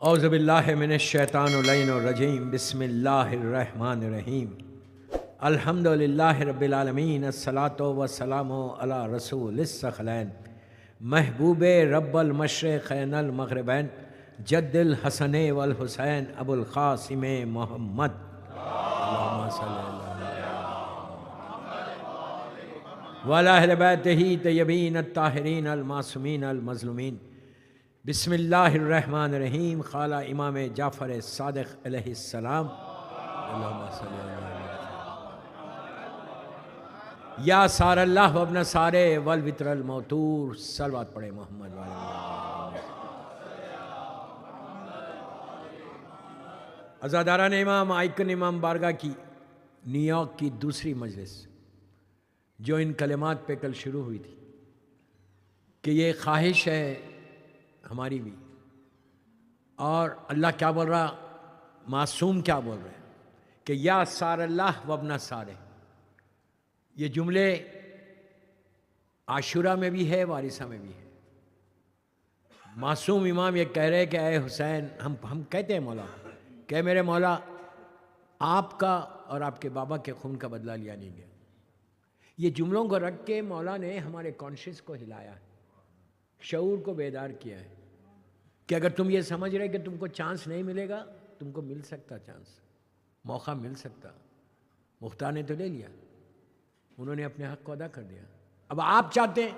اعوذ باللہ من الشیطان اللعین الرجیم بسم اللہ الرحمن الرحیم الحمد للہ رب العالمین الصلاۃ والسلام علی رسول الثقلین محبوب رب المشرقین المغربین جد الحسن والحسین ابو القاسم محمد اللہم صلی وعلی اہل بیتہ طیبین الطاہرین المعصومین المظلومین بسم اللہ الرحمن الرحیم قال امام جعفر صادق علیہ السلام اللہم صلی یا سار اللہ وابن سارے والوتر الموتور صلوات پڑھے محمد عزاداران امام آئیکن امام بارگاہ کی نیو یارک کی دوسری مجلس جو ان کلمات پہ کل شروع ہوئی تھی کہ یہ خواہش ہے ہماری بھی، اور اللہ کیا بول رہا، معصوم کیا بول رہے ہیں کہ یا سار اللہ وابن سارے. یہ جملے عاشورہ میں بھی ہے، وارثہ میں بھی ہے. معصوم امام یہ کہہ رہے کہ اے حسین، ہم کہتے ہیں مولا کہ میرے مولا آپ کا اور آپ کے بابا کے خون کا بدلہ لیا نہیں گیا. یہ جملوں کو رکھ کے مولا نے ہمارے کانشیس کو ہلایا ہے، شعور کو بیدار کیا ہے کہ اگر تم یہ سمجھ رہے کہ تم کو چانس نہیں ملے گا، تم کو مل سکتا، چانس، موقع مل سکتا. مختار نے تو لے لیا، انہوں نے اپنے حق کو ادا کر دیا. اب آپ چاہتے ہیں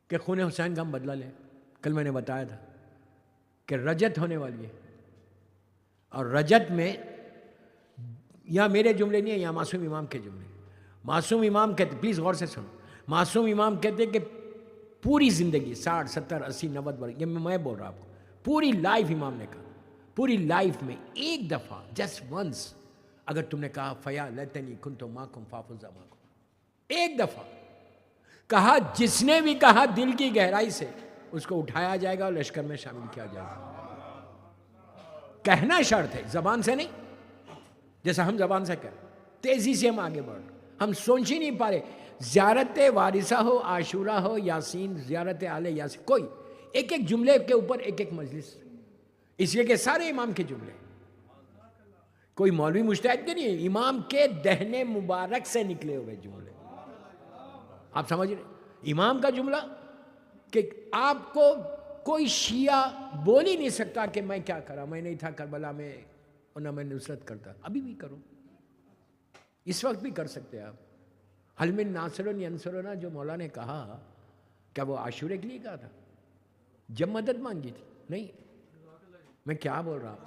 کہ خون حسین کا ہم بدلہ لیں. کل میں نے بتایا تھا کہ رجت ہونے والی ہے، اور رجت میں یا میرے جملے نہیں ہیں، یا معصوم امام کے جملے. معصوم امام کہتے، پلیز غور سے سنو، معصوم امام کہتے کہ پوری زندگی 60 70 80 90 برس، یہ میں بول رہا آپ کو، پوری لائف امام نے کہا، پوری لائف میں ایک دفعہ جسٹ ونس اگر تم نے کہا فیا لیتنی کنت معکم فافوز معکم، ایک دفعہ کہا، جس نے بھی کہا دل کی گہرائی سے اس کو اٹھایا جائے گا اور لشکر میں شامل کیا جائے گا. کہنا شرط ہے، زبان سے نہیں. جیسا ہم زبان سے کہیں تیزی سے ہم آگے بڑھ رہے، ہم سوچ ہی نہیں پا رہے. زیارت وارثہ ہو، عاشورہ ہو، یاسین، زیارت آل یاسین، کوئی ایک ایک جملے کے اوپر ایک ایک مجلس، اس لیے کہ سارے امام کے جملے، کوئی مولوی مجتہد کے نہیں، امام کے دہن مبارک سے نکلے ہوئے جملے. آپ سمجھ رہے، امام کا جملہ کہ آپ کو کوئی شیعہ بول ہی نہیں سکتا کہ میں کیا کرا، میں نہیں تھا کربلا میں اور نہ میں نصرت کرتا. ابھی بھی کرو، اس وقت بھی کر سکتے آپ. حل من ناصر ینصرنا جو مولا نے کہا، کیا وہ عاشورے کے لیے کہا تھا جب مدد مانگی تھی؟ نہیں. میں کیا بول رہا ہوں،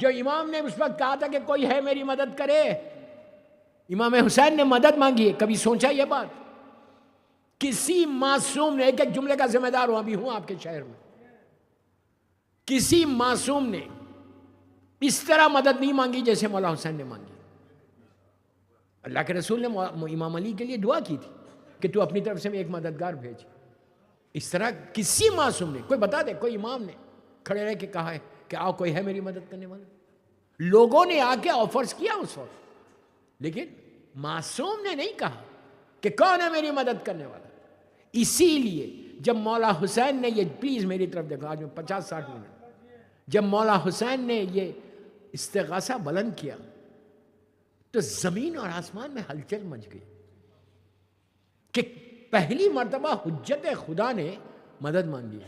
جو امام نے اس وقت کہا تھا کہ کوئی ہے میری مدد کرے، امام حسین نے مدد مانگی ہے. کبھی سوچا یہ بات؟ کسی معصوم نے، ایک ایک جملے کا ذمہ دار ہوں، ابھی ہوں آپ کے شہر میں، کسی معصوم نے اس طرح مدد نہیں مانگی جیسے مولا حسین نے مانگی. اللہ کے رسول نے امام علی کے لیے دعا کی تھی کہ تو اپنی طرف سے میں ایک مددگار بھیج. اس طرح کسی معصوم نے، کوئی بتا دے، کوئی امام نے کھڑے رہ کے کہا ہے کہ آؤ کوئی ہے میری مدد کرنے والا. لوگوں نے آ کے آفرز کیا اس وقت، لیکن معصوم نے نہیں کہا کہ کون ہے میری مدد کرنے والا. اسی لیے جب مولا حسین نے یہ، پلیز میری طرف دیکھو، آج میں 50-60 منٹ، جب مولا حسین نے یہ استغاثہ بلند کیا تو زمین اور آسمان میں ہلچل مچ گئی کہ پہلی مرتبہ حجت خدا نے مدد مانگی.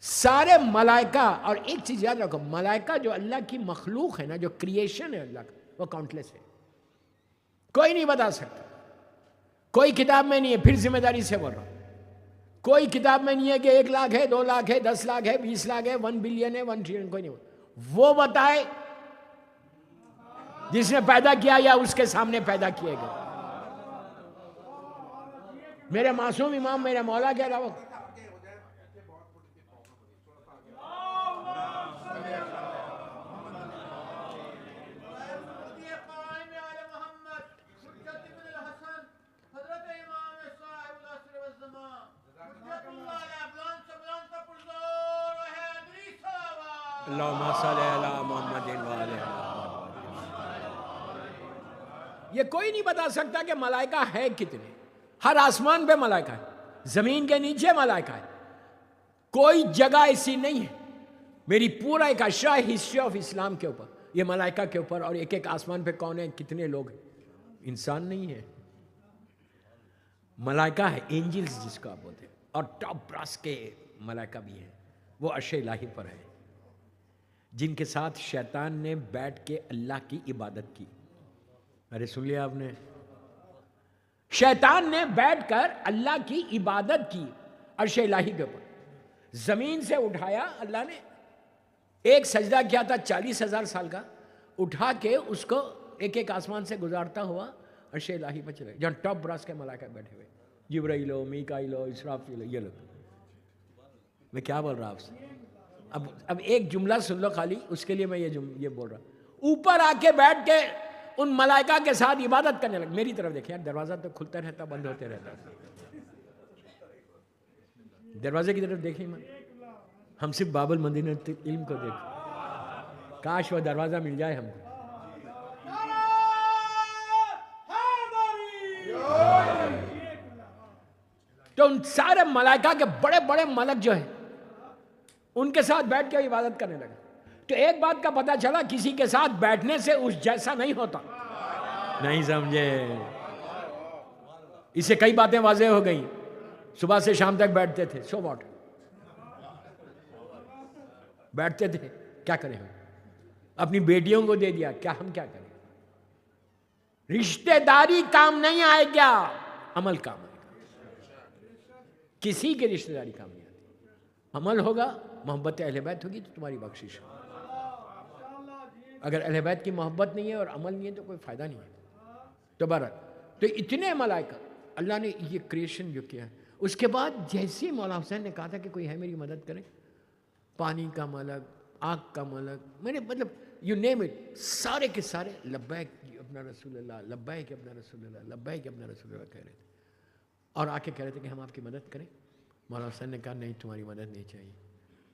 سارے ملائکہ، اور ایک چیز یاد رکھو، ملائکہ جو اللہ کی مخلوق ہے نا، جو کریشن ہے اللہ کا، وہ کاؤنٹلیس ہے، کوئی نہیں بتا سکتا. کوئی کتاب میں نہیں ہے، پھر ذمہ داری سے بول رہا ہوں، کوئی کتاب میں نہیں ہے کہ 1 لاکھ ہے، 2 لاکھ ہے، 10 لاکھ ہے، 20 لاکھ ہے، 1 بلین ہے، 1 ٹریلین، کوئی نہیں. وہ بتائے جس نے پیدا کیا یا اس کے سامنے پیدا کیے گئے. میرے معصوم امام، میرے مولا کے علاوہ اللہم صلی علی محمد وعلی یہ کوئی نہیں بتا سکتا کہ ملائکہ ہے کتنے. ہر آسمان پہ ملائکہ ہے، زمین کے نیچے ملائکہ ہے. کوئی جگہ ایسی نہیں ہے. میری پورا ایک اشرا ہسٹری آف اسلام کے اوپر، یہ ملائکہ کے اوپر، اور ایک ایک آسمان پہ کون ہے، کتنے لوگ ہیں. انسان نہیں ہے، ملائکہ ہے، اینجلز جس کو آپ بولتے ہیں. اور ٹاپ براس کے ملائکہ بھی ہیں، وہ عرش الہی پر ہے، جن کے ساتھ شیطان نے بیٹھ کے اللہ کی عبادت کی. ارے سن لیا آپ نے؟ شیطان نے بیٹھ کر اللہ کی عبادت کی عرش الہی کے اوپر. زمین سے اٹھایا اللہ نے، ایک سجدہ کیا تھا 40,000 سال کا، اٹھا کے اس کو ایک ایک آسمان سے گزارتا ہوا عرش الہی پر چلے، جہاں ٹاپ براس کے ملائکہ بیٹھے ہوئے، جبرائیل ہو، میکائیل ہو، اسرافیل ہو، یہ لوگ. میں کیا بول رہا آپ سے؟ اب ایک جملہ سن لو خالی، اس کے لیے میں یہ بول رہا. اوپر آ کے بیٹھ کے ان ملائکہ کے ساتھ عبادت کرنے لگے. میری طرف دیکھیں یار، دروازہ تو کھلتا رہتا بند ہوتے رہتا. دروازے کی طرف دیکھیں میں، ہم صرف باب المدینہ علم کو دیکھ، کاش وہ دروازہ مل جائے ہم کو. تو ان سارے ملائکہ کے بڑے بڑے ملک جو ہیں ان کے ساتھ بیٹھ کے عبادت کرنے لگے. تو ایک بات کا پتہ چلا، کسی کے ساتھ بیٹھنے سے اس جیسا نہیں ہوتا. نہیں سمجھے؟ اس سے کئی باتیں واضح ہو گئیں. صبح سے شام تک بیٹھتے تھے، سو واٹ، بیٹھتے تھے، کیا کریں ہم؟ اپنی بیٹیوں کو دے دیا، کیا ہم کیا کریں؟ رشتہ داری کام نہیں آئے گا، عمل کام آئے گا. کسی کے رشتہ داری کام نہیں آتی. عمل ہوگا، محبت اہل بیت ہوگی تو تمہاری بخشش ہوگی. اگر اہل بیت کی محبت نہیں ہے اور عمل نہیں ہے تو کوئی فائدہ نہیں ہے. تو بہرحال، تو اتنے ملائکہ اللہ نے یہ کریشن جو کیا ہے. اس کے بعد جیسے مولانا حسین نے کہا تھا کہ کوئی ہے میری مدد کرے، پانی کا ملک، آگ کا ملک، میں نے مطلب یو نیم اٹ، سارے کے سارے لبیک اپنا رسول اللہ، لبیک اپنا رسول اللہ، لبیک اپنا رسول اللہ کہہ رہے تھے. اور آ کے کہہ رہے تھے کہ ہم آپ کی مدد کریں. مولانا حسین نے کہا نہیں، تمہاری مدد نہیں چاہیے،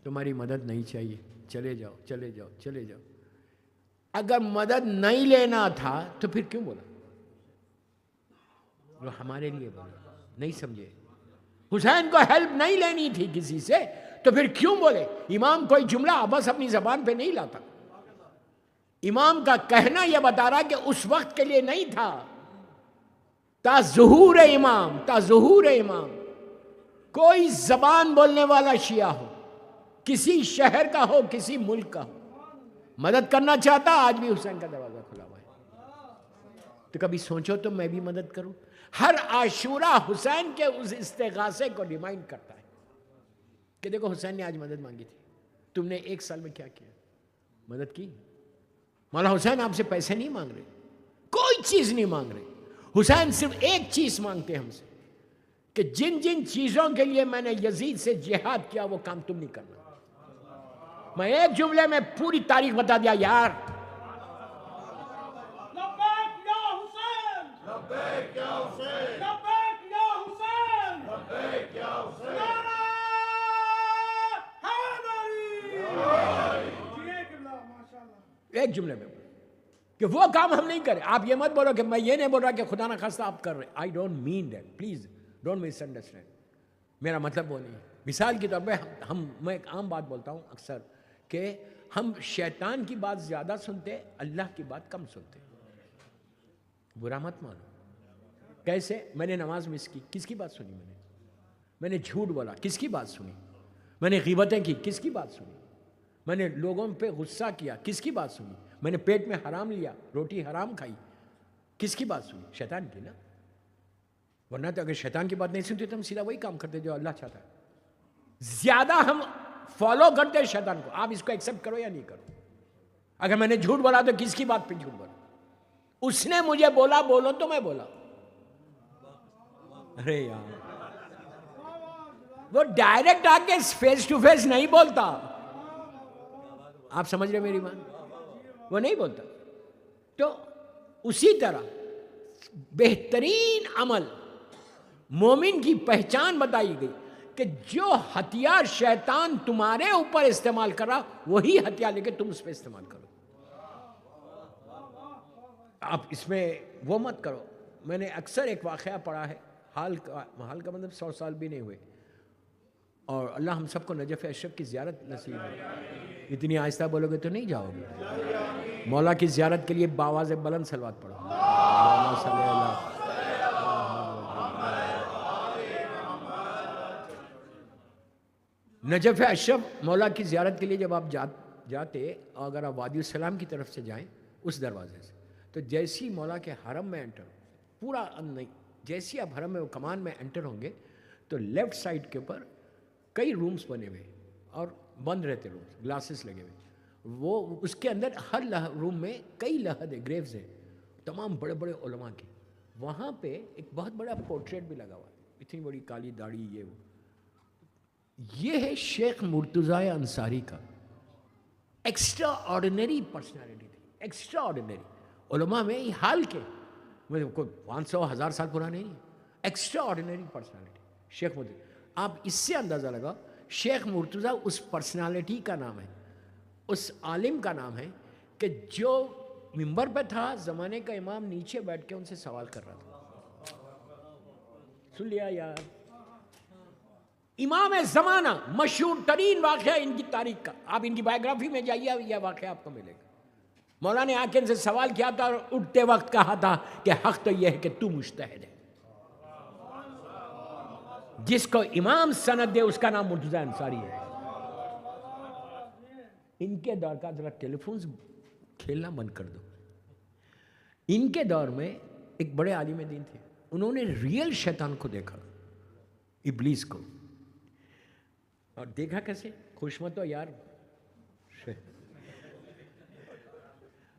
تمہاری مدد نہیں چاہیے، چلے جاؤ چلے جاؤ چلے جاؤ. اگر مدد نہیں لینا تھا تو پھر کیوں بولا؟ وہ ہمارے لیے بولا. نہیں سمجھے؟ حسین کو ہیلپ نہیں لینی تھی کسی سے تو پھر کیوں بولے؟ امام کوئی جملہ بس اپنی زبان پہ نہیں لاتا. امام کا کہنا یہ بتا رہا کہ اس وقت کے لیے نہیں تھا. تا ظہور امام، تا ظہور امام، کوئی زبان بولنے والا شیعہ ہو، کسی شہر کا ہو، کسی ملک کا ہو، مدد کرنا چاہتا، آج بھی حسین کا دروازہ کھلا ہوا ہے. تو کبھی سوچو تو میں بھی مدد کروں. ہر عاشورہ حسین کے اس استغاثے کو ریمائنڈ کرتا ہے کہ دیکھو حسین نے آج مدد مانگی تھی، تم نے ایک سال میں کیا کیا؟ مدد کی. مولانا حسین آپ سے پیسے نہیں مانگ رہے، کوئی چیز نہیں مانگ رہے. حسین صرف ایک چیز مانگتے ہم سے کہ جن جن چیزوں کے لیے میں نے یزید سے جہاد کیا وہ کام تم نہیں کرنا. میں ایک جملے میں پوری تاریخ بتا دیا یار. ایک جملے میں کہ وہ کام ہم نہیں کریں. آپ یہ مت بولو کہ میں یہ نہیں بول رہا کہ خدا نہ خواستہ آپ کر رہے. I don't mean that, please don't miss understand. میرا مطلب وہ نہیں ہے. مثال کے طور پہ میں ایک عام بات بولتا ہوں اکثر کہ ہم شیطان کی بات زیادہ سنتے، اللہ کی بات کم سنتے. برا مت مانو. کیسے؟ میں نے نماز مس کی، کس کی بات سنی؟ میں نے جھوٹ بولا، کس کی بات سنی؟ میں نے غیبتیں کی، کس کی بات سنی؟ میں نے لوگوں پہ غصہ کیا، کس کی بات سنی؟ میں نے پیٹ میں حرام لیا، روٹی حرام کھائی، کس کی بات سنی؟ شیطان کی نا. ورنہ تو اگر شیطان کی بات نہیں سنتے تو ہم سیدھا وہی کام کرتے جو اللہ چاہتا ہے. زیادہ ہم فالو کرتے ہیں شیطان کو. آپ اس کو ایکسیپٹ کرو یا نہیں کرو. اگر میں نے جھوٹ بولا تو کس کی بات پہ جھوٹ بولا؟ اس نے مجھے بولا بولو تو میں بولا. ارے یار، وہ ڈائریکٹ آ کے فیس ٹو فیس نہیں بولتا. آپ سمجھ رہے میری بات؟ وہ نہیں بولتا. تو اسی طرح بہترین عمل مومن کی پہچان بتائی گئی کہ جو ہتھیار شیطان تمہارے اوپر استعمال کر رہا وہی ہتھیار لے کے تم اس پہ استعمال کرو. آپ اس میں وہ مت کرو. میں نے اکثر ایک واقعہ پڑھا ہے، حال کا مطلب 100 سال بھی نہیں ہوئے. اور اللہ ہم سب کو نجف اشرف کی زیارت نصیب ہے. اتنی آہستہ بولو گے تو نہیں جاؤ گے. مولا کی زیارت کے لیے باواز بلند صلوات پڑھو. اللہم صلی اللہ. نجف اشرف مولا کی زیارت کے لیے جب آپ جاتے، اگر آپ وادی السلام کی طرف سے جائیں اس دروازے سے، تو جیسی مولا کے حرم میں انٹر، پورا نہیں، جیسی آپ حرم میں وہ کمان میں انٹر ہوں گے تو لیفٹ سائڈ کے اوپر کئی رومز بنے ہوئے اور بند رہتے رومز، گلاسز لگے ہوئے. وہ اس کے اندر ہر روم میں کئی لحد ہے، گریوز ہیں تمام بڑے بڑے علماء کی. وہاں پہ ایک بہت بڑا پورٹریٹ بھی لگا ہوا ہے، اتنی بڑی کالی داڑھی یہ وہ. یہ ہے شیخ مرتضیٰ انصاری کا. ایکسٹرا آرڈینری پرسنالٹی تھی، ایکسٹرا آرڈینری. علماء میں یہ حال کے کوئی 500,000 سال پرانے نہیں، ایکسٹرا آرڈینری پرسنالٹی شیخ مرتضیٰ. آپ اس سے اندازہ لگاؤ شیخ مرتضیٰ اس پرسنالٹی کا نام ہے، اس عالم کا نام ہے کہ جو منبر پہ تھا، زمانے کا امام نیچے بیٹھ کے ان سے سوال کر رہا تھا. سن لیا یار، امام زمانہ، مشہور ترین واقعہ ان کی تاریخ کا. آپ ان کی بایوگرافی میں جائیے، یہ واقعہ آپ کو ملے گا. مولا نے آ کے ان سے سوال کیا تھا اور اٹھتے وقت کہا تھا کہ حق تو یہ ہے کہ تو مجتہد ہے. جس کو امام سند دے اس کا نام مرتضیٰ انصاری ہے. ان کے دور کا ذرا ٹیلی فونز کھیلنا بند کر دو. ان کے دور میں ایک بڑے عالم دین تھے، انہوں نے ریئل شیطان کو دیکھا، ابلیس کو. اور دیکھا کیسے؟ خوش مت ہو یار،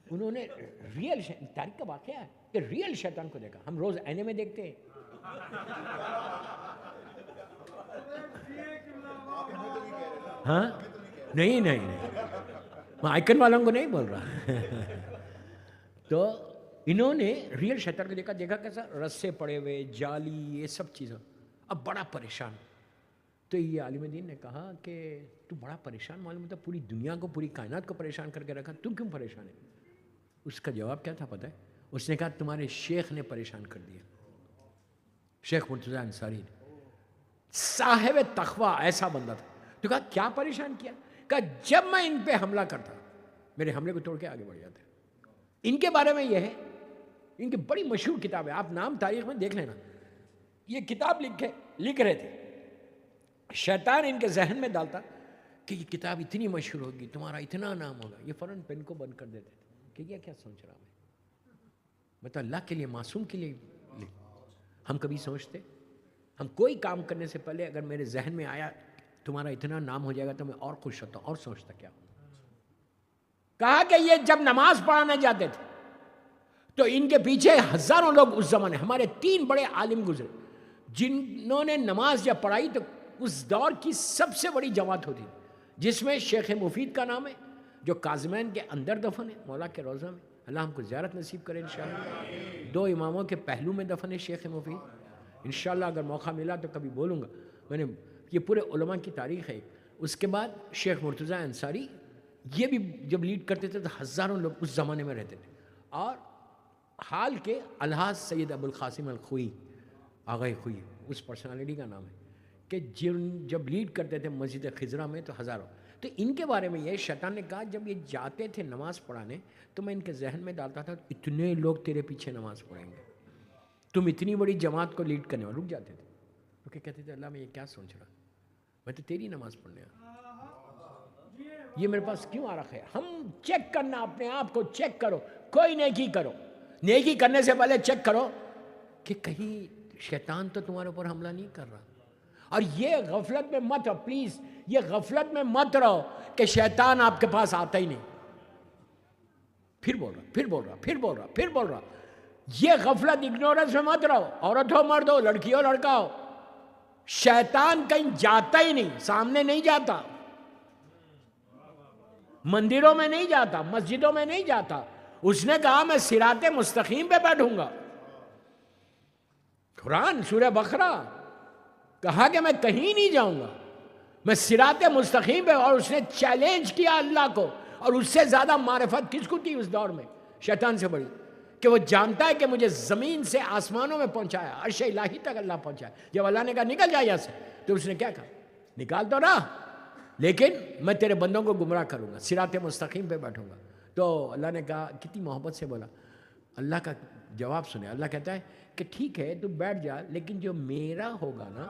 انہوں نے ریئل تاریخ کا واقعہ ہے کہ ریئل شیطان کو دیکھا. ہم روز آئینے میں دیکھتے ہیں، ہاں نہیں نہیں میں آئیکن والوں کو نہیں بول رہا. تو انہوں نے ریئل شیطان کو دیکھا. دیکھا کیسا؟ رسے پڑے ہوئے، جالی، یہ سب چیزیں. اب بڑا پریشان. تو یہ عالم دین نے کہا کہ تو بڑا پریشان معلوم ہوتا، پوری دنیا کو، پوری کائنات کو پریشان کر کے رکھا، تو کیوں پریشان ہے؟ اس کا جواب کیا تھا پتہ ہے؟ اس نے کہا تمہارے شیخ نے پریشان کر دیا. شیخ مرتضیٰ انصاری نے، صاحب تقویٰ، ایسا بندہ تھا. تو کہا کیا پریشان کیا؟ کہا جب میں ان پہ حملہ کرتا، میرے حملے کو توڑ کے آگے بڑھ جاتے. ان کے بارے میں یہ ہے، ان کی بڑی مشہور کتاب ہے، آپ نام تاریخ میں دیکھ لینا. یہ کتاب لکھ رہے تھے. شیطان ان کے ذہن میں ڈالتا کہ یہ کتاب اتنی مشہور ہوگی، تمہارا اتنا نام ہوگا. یہ فوراً پین کو بند کر دیتے تھے کہ یہ کیا سوچ رہا میں. بتا اللہ کے لیے، معصوم کے لیے. ہم کبھی سوچتے، ہم کوئی کام کرنے سے پہلے اگر میرے ذہن میں آیا تمہارا اتنا نام ہو جائے گا تو میں اور خوش ہوتا اور سوچتا کیا. کہا کہ یہ جب نماز پڑھانے جاتے تھے تو ان کے پیچھے ہزاروں لوگ، اس زمانے ہمارے 3 بڑے عالم گزرے جنہوں نے نماز جب پڑھائی تو اس دور کی سب سے بڑی جماعت ہوتی، جس میں شیخ مفید کا نام ہے جو کاظمین کے اندر دفن ہے، مولا کے روضہ میں. اللہ ہم کو زیارت نصیب کرے انشاءاللہ. 2 اماموں کے پہلو میں دفن ہے شیخ مفید. انشاءاللہ اگر موقع ملا تو کبھی بولوں گا. میں نے یہ پورے علماء کی تاریخ ہے. اس کے بعد شیخ مرتضیٰ انصاری، یہ بھی جب لیڈ کرتے تھے تو ہزاروں لوگ اس زمانے میں رہتے تھے. اور حال کے الحاظ سید ابو القاسم الخوئی، آغا خوئی، اس پرسنالٹی کا نام ہے کہ جب لیڈ کرتے تھے مسجد خضرہ میں تو ہزاروں. تو ان کے بارے میں یہ شیطان نے کہا جب یہ جاتے تھے نماز پڑھانے تو میں ان کے ذہن میں ڈالتا تھا اتنے لوگ تیرے پیچھے نماز پڑھیں گے، تم اتنی بڑی جماعت کو لیڈ کرنے والے. رک جاتے تھے کیونکہ کہتے تھے اللہ میں یہ کیا سوچ رہا، میں تو تیری نماز پڑھنے یہ میرے پاس کیوں آ رکھا ہے. ہم چیک کرنا، اپنے آپ کو چیک کرو. کوئی نیکی کرو، نیکی کرنے سے پہلے چیک کرو کہ کہیں شیطان تو تمہارے اوپر حملہ نہیں کر رہا. اور یہ غفلت میں مت رہو، پلیز یہ غفلت میں مت رہو کہ شیطان آپ کے پاس آتا ہی نہیں. پھر بول رہا یہ غفلت، اگنورنس میں مت رہو. عورت ہو مرد ہو، لڑکی ہو لڑکا ہو، شیطان کہیں جاتا ہی نہیں، سامنے نہیں جاتا، مندروں میں نہیں جاتا، مسجدوں میں نہیں جاتا. اس نے کہا میں صراط مستقیم پہ بیٹھوں گا. قرآن سورہ بقرہ کہا کہ میں کہیں نہیں جاؤں گا، میں صراط مستقیم پہ. اور اس نے چیلنج کیا اللہ کو. اور اس سے زیادہ معرفت کس کو تھی اس دور میں شیطان سے بڑی، کہ وہ جانتا ہے کہ مجھے زمین سے آسمانوں میں پہنچایا، عرش الہی تک اللہ پہنچایا. جب اللہ نے کہا نکل جا یہاں سے تو اس نے کیا کہا نکال تو رہا، لیکن میں تیرے بندوں کو گمراہ کروں گا، صراط مستقیم پہ بیٹھوں گا. تو اللہ نے کہا، کتنی محبت سے بولا. اللہ کا جواب سنے. اللہ کہتا ہے کہ ٹھیک ہے تو بیٹھ جا، لیکن جو میرا ہوگا نا،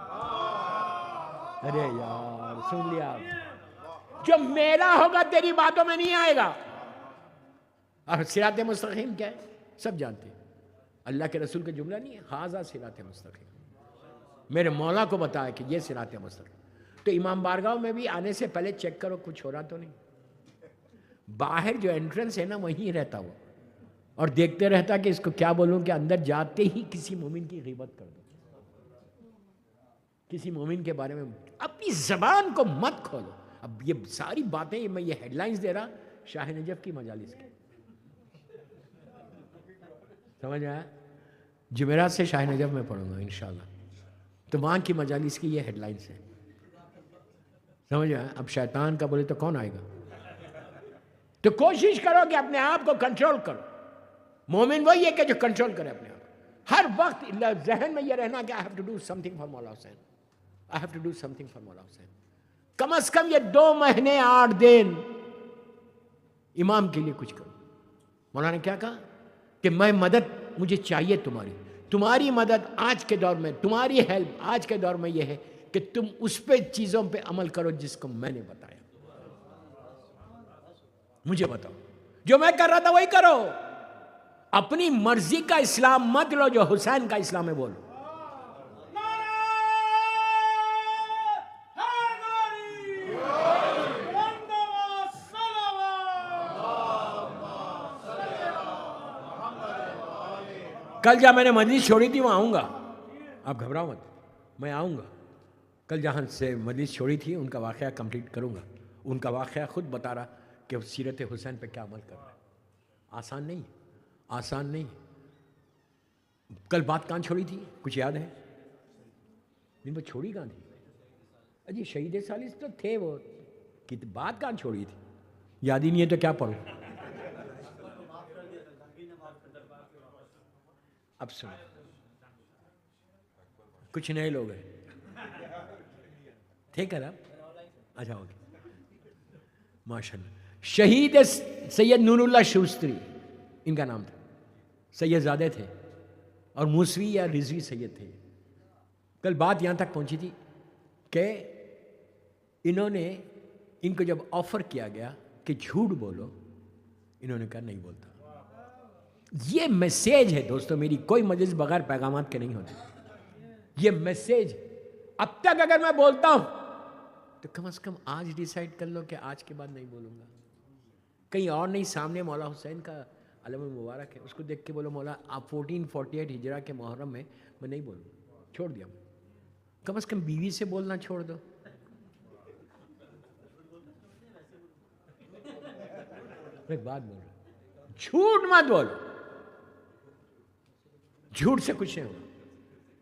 ارے یار سن لیا آپ، جو میرا ہوگا تیری باتوں میں نہیں آئے گا. اور صراط مستقیم کیا ہے سب جانتے ہیں. اللہ کے رسول کا جملہ نہیں ہے، ھذا صراط مستقیم. میرے مولا کو بتایا کہ یہ صراط مستقیم. تو امام بارگاہ میں بھی آنے سے پہلے چیک کرو کچھ ہو رہا تو نہیں. باہر جو انٹرنس ہے نا وہیں رہتا وہ، اور دیکھتے رہتا کہ اس کو کیا بولوں کہ اندر جاتے ہی کسی مومن کی غیبت کر دو، کسی مومن کے بارے میں اپنی زبان کو مت کھولو. اب یہ ساری باتیں میں یہ ہیڈ لائنز دے رہا شاہ نجف کی مجالس کی، سمجھ آیا؟ جمعرات سے شاہ نجف میں پڑھوں گا انشاءاللہ، تو وہاں کی مجالس کی یہ ہیڈ لائنز ہیں. سمجھ آیا؟ اب شیطان کا بولے تو کون آئے گا؟ تو کوشش کرو کہ اپنے آپ کو کنٹرول کرو. مومن وہی ہے کہ جو کنٹرول کرے اپنے آپ. ہر وقت ذہن میں یہ رہنا کہ I have to do something for مولا حسین، I have to do something for مولا حسین. کم از کم یہ 2 مہینے 8 دن امام کے لیے کچھ کرو. مولا نے کیا کہا کہ میں مدد مجھے چاہیے تمہاری مدد آج کے دور میں، تمہاری ہیلپ آج کے دور میں یہ ہے کہ تم اس پہ چیزوں پہ عمل کرو جس کو میں نے بتایا. مجھے بتاؤ، جو میں کر رہا تھا وہی کرو. اپنی مرضی کا اسلام مت لو، جو حسین کا اسلام ہے بولو. کل جہاں میں نے مجلس چھوڑی تھی وہاں آؤں گا، آپ گھبراؤ مت، میں آؤں گا. کل جہاں سے مجلس چھوڑی تھی ان کا واقعہ کمپلیٹ کروں گا. ان کا واقعہ خود بتا رہا کہ سیرت حسین پہ کیا عمل کر رہا ہے. آسان نہیں، آسان نہیں. کل بات کہاں چھوڑی تھی کچھ یاد ہے؟ نہیں وہ چھوڑی کہاں تھی؟ اجی شہید ثالث تو تھے وہ، بات کہاں چھوڑی تھی؟ یاد ہی نہیں ہے تو کیا پڑھوں؟ اب سنو، کچھ نئے لوگ ہیں، ٹھیک ہے نا؟ اچھا اوکے. ماشاء اللہ. شہید سید نور اللہ شوستری ان کا نام تھا. سید زادے تھے اور موسوی یا رضوی سید تھے. کل بات یہاں تک پہنچی تھی کہ انہوں نے ان کو جب آفر کیا گیا کہ جھوٹ بولو، انہوں نے کہا نہیں بولتا. یہ میسیج ہے دوستو میری، کوئی مجلس بغیر پیغامات کے نہیں ہوتی. یہ میسیج اب تک اگر میں بولتا ہوں تو کم از کم آج ڈیسائیڈ کر لو کہ آج کے بعد نہیں بولوں گا. کہیں اور نہیں، سامنے مولا حسین کا علم مبارک ہے، اس کو دیکھ کے بولو مولا آپ 1448 ہجرہ کے محرم میں نہیں بولوں گا، چھوڑ دیا. کم از کم بیوی سے بولنا چھوڑ دو. ایک بات بول رہا ہوں، جھوٹ مت بولو، جھوٹ سے کچھ نہیں ہوگا.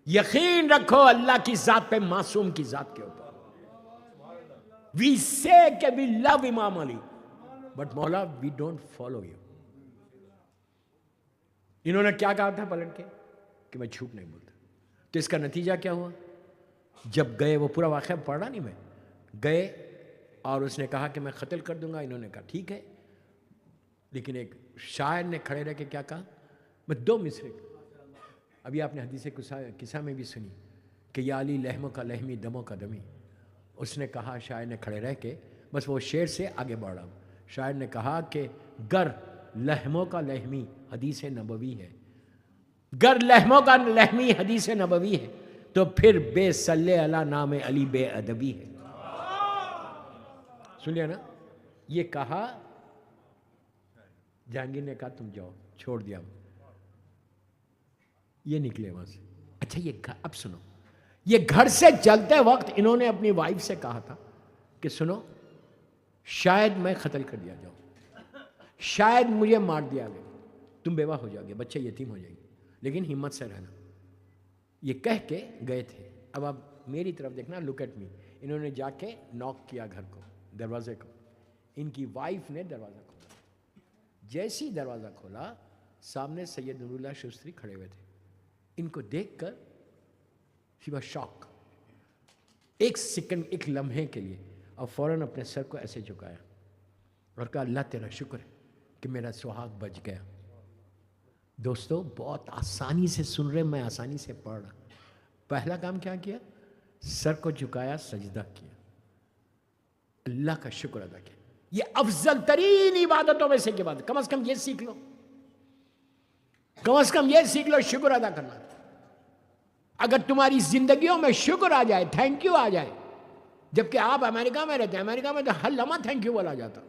یقین رکھو اللہ کی ذات پہ، معصوم کی ذات کے اوپر. We say کہ we love امام علی but مولا we don't follow you. انہوں نے کیا کہا تھا پلٹ کے کہ میں جھوٹ نہیں بولتا. تو اس کا نتیجہ کیا ہوا؟ جب گئے، وہ پورا واقعہ پڑھ رہا نہیں میں، گئے اور اس نے کہا کہ میں قتل کر دوں گا. انہوں نے کہا ٹھیک ہے، لیکن ایک شاعر نے کھڑے رہ کے کیا کہا، میں 2 مصرے، ابھی آپ نے حدیث قصہ میں بھی سنی کہ یا علی لحموں کا لحمی دموں کا دمی. اس نے کہا، شاعر نے کھڑے رہ کے، بس وہ شعر سے آگے بڑھ رہا ہوں. شاعر نے کہا کہ گر لحموں کا لحمی حدیث نبوی ہے، گر لحموں کا لحمی حدیث نبوی ہے تو پھر بے صلی علی نام علی بے ادبی ہے. سن لیا نا؟ یہ کہا، جہانگیر نے کہا تم جاؤ، چھوڑ دیا. یہ نکلے وہاں سے. اچھا یہ اب سنو، یہ گھر سے چلتے وقت انہوں نے اپنی وائف سے کہا تھا کہ سنو شاید میں قتل کر دیا جاؤں، شاید مجھے مار دیا گیا، تم بیوہ ہو جاؤ گے، بچے یتیم ہو جائیں گے، لیکن ہمت سے رہنا. یہ کہہ کے گئے تھے. اب آپ میری طرف دیکھنا، لک ایٹ می. انہوں نے جا کے ناک کیا گھر کو، دروازے کو. ان کی وائف نے دروازہ کھولا. جیسی دروازہ کھولا، سامنے سید نور اللہ شوستری کھڑے ہوئے تھے. ان کو دیکھ کر شی واز شاک. ایک سیکنڈ، ایک لمحے کے لیے، اور فوراً اپنے سر کو ایسے جھکایا اور کہا اللہ تیرا شکر ہے کہ میرا سہاگ بچ گیا۔ دوستو بہت آسانی سے سن رہے، میں آسانی سے پڑھ رہا۔ پہلا کام کیا کیا؟ سر کو جھکایا، سجدہ کیا، اللہ کا شکر ادا کیا۔ یہ افضل ترین عبادتوں میں سے کی بات ہے۔ کم از کم یہ سیکھ لو، کم از کم یہ سیکھ لو شکر ادا کرنا۔ اگر تمہاری زندگیوں میں شکر آ جائے، تھینک یو آ جائے، جبکہ آپ امریکہ میں رہتے ہیں، امریکہ میں تو ہر لمحہ تھینک یو بولا جاتا،